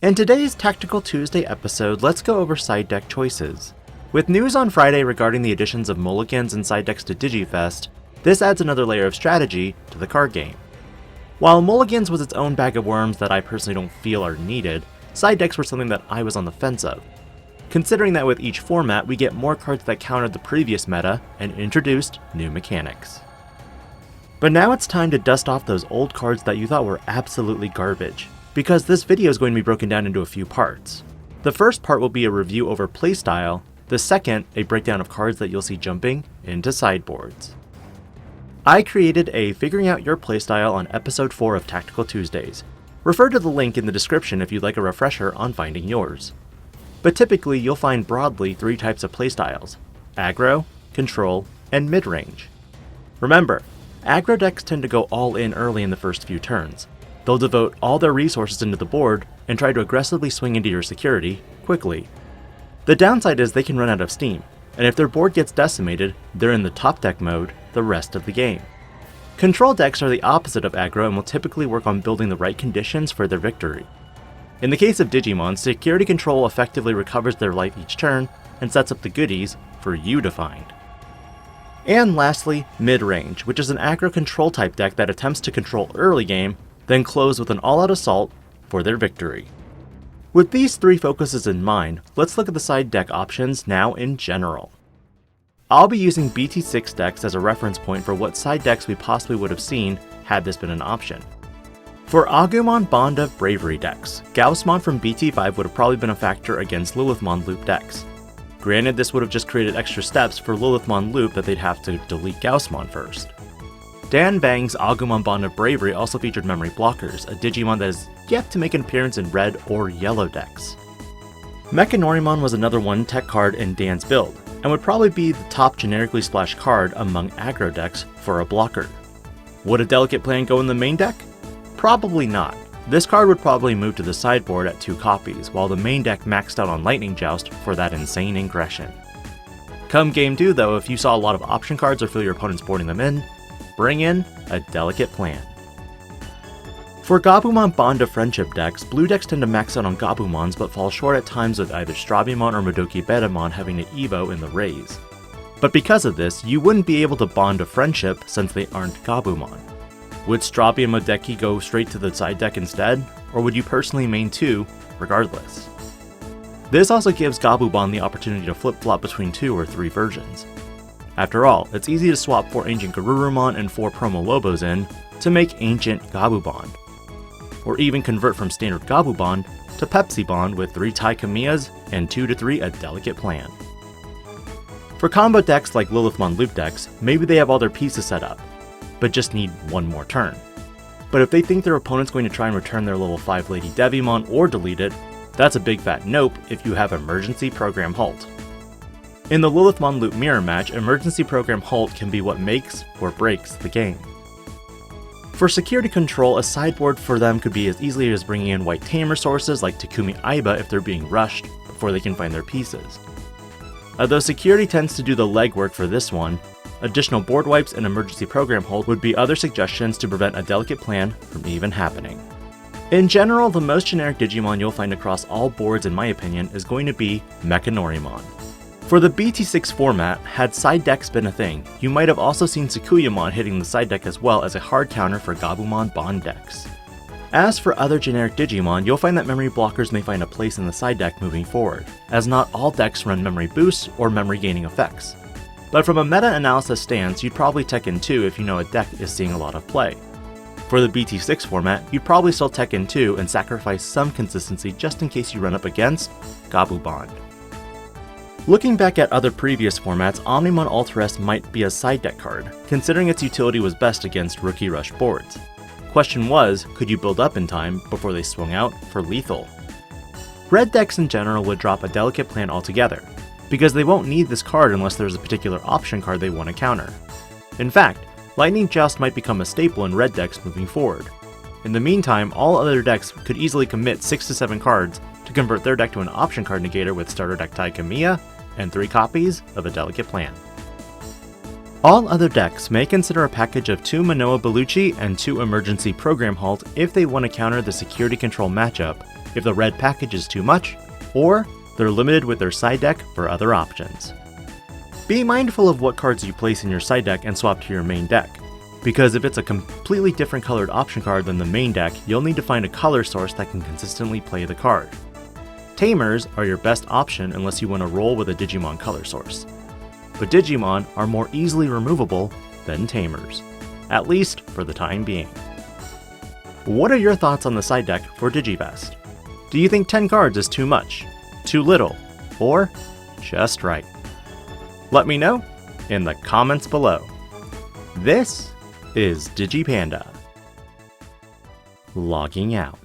In today's Tactical Tuesday episode, let's go over side deck choices. With news on Friday regarding the additions of mulligans and side decks to DigiFest, this adds another layer of strategy to the card game. While mulligans was its own bag of worms that I personally don't feel are needed, side decks were something that I was on the fence of, considering that with each format we get more cards that countered the previous meta and introduced new mechanics. But now it's time to dust off those old cards that you thought were absolutely garbage, because this video is going to be broken down into a few parts. The first part will be a review over Playstyle, the second a breakdown of cards that you'll see jumping into sideboards. I created a Figuring Out Your Playstyle on episode 4 of Tactical Tuesdays. Refer to the link in the description if you'd like a refresher on finding yours. But typically you'll find broadly 3 types of playstyles: aggro, control, and mid-range. Remember, aggro decks tend to go all in early in the first few turns. They'll devote all their resources into the board and try to aggressively swing into your security quickly. The downside is they can run out of steam, and if their board gets decimated, they're in the top deck mode the rest of the game. Control decks are the opposite of aggro and will typically work on building the right conditions for their victory. In the case of Digimon, security control effectively recovers their life each turn and sets up the goodies for you to find. And lastly, mid-range, which is an aggro control type deck that attempts to control early game, then close with an all-out assault for their victory. With these 3 focuses in mind, let's look at the side deck options now in general. I'll be using BT6 decks as a reference point for what side decks we possibly would have seen had this been an option. For Agumon Bond of Bravery decks, Gaussmon from BT5 would have probably been a factor against Lilithmon Loop decks. Granted, this would have just created extra steps for Lilithmon Loop that they'd have to delete Gaussmon first. Dan Bang's Agumon Bond of Bravery also featured memory blockers, a Digimon that is yet to make an appearance in red or yellow decks. Mechanorimon was another 1-tech card in Dan's build, and would probably be the top generically splashed card among aggro decks for a blocker. Would a Delicate Plan go in the main deck? Probably not. This card would probably move to the sideboard at 2 copies, while the main deck maxed out on Lightning Joust for that insane aggression. Come game 2 though, if you saw a lot of option cards or feel your opponents boarding them in, bring in a Delicate Plan. For Gabumon Bond of Friendship decks, blue decks tend to max out on Gabumons but fall short at times with either Strabimon or Modoki Betamon having to EVO in the raise. But because of this, you wouldn't be able to Bond of Friendship since they aren't Gabumon. Would Strabi and Modeki go straight to the side deck instead, or would you personally main 2 regardless? This also gives Gabumon the opportunity to flip-flop between 2 or 3 versions. After all, it's easy to swap 4 Ancient Garurumon and 4 Promo Lobos in to make Ancient Gabumon, or even convert from standard Gabumon to Pepsi Bond with 3 Tai Kamiyas and 2 to 3 a Delicate Plan. For combo decks like Lilithmon Loop decks, maybe they have all their pieces set up, but just need 1 more turn. But if they think their opponent's going to try and return their level 5 Lady Devimon or delete it, that's a big fat nope if you have Emergency Program Halt. In the Lilithmon Loop mirror match, Emergency Program Halt can be what makes or breaks the game. For security control, a sideboard for them could be as easily as bringing in white tamer sources like Takumi Aiba if they're being rushed before they can find their pieces. Although security tends to do the legwork for this one, additional board wipes and emergency program hold would be other suggestions to prevent a Delicate Plan from even happening. In general, the most generic Digimon you'll find across all boards in my opinion is going to be Mechanorimon. For the BT6 format, had side decks been a thing, you might have also seen Sakuyamon hitting the side deck as well as a hard counter for Gabumon Bond decks. As for other generic Digimon, you'll find that memory blockers may find a place in the side deck moving forward, as not all decks run memory boosts or memory gaining effects. But from a meta-analysis stance, you'd probably tech in 2 if you know a deck is seeing a lot of play. For the BT6 format, you'd probably still tech in 2 and sacrifice some consistency just in case you run up against Gabumon. Looking back at other previous formats, Omnimon Alterest might be a side deck card, considering its utility was best against rookie rush boards. Question was, could you build up in time before they swung out for lethal? Red decks in general would drop a Delicate Plan altogether, because they won't need this card unless there's a particular option card they want to counter. In fact, Lightning Joust might become a staple in red decks moving forward. In the meantime, all other decks could easily commit 6 to 7 cards to convert their deck to an option card negator with starter deck Tai Kamiya and 3 copies of a Delicate Plan. All other decks may consider a package of 2 Manoa Bellucci and 2 Emergency Program Halt if they want to counter the security control matchup if the red package is too much, or they're limited with their side deck for other options. Be mindful of what cards you place in your side deck and swap to your main deck, because if it's a completely different colored option card than the main deck, you'll need to find a color source that can consistently play the card. Tamers are your best option unless you want to roll with a Digimon color source, but Digimon are more easily removable than Tamers, at least for the time being. What are your thoughts on the side deck for Digifest? Do you think 10 cards is too much, too little, or just right? Let me know in the comments below. This is Digi-Panda, logging out.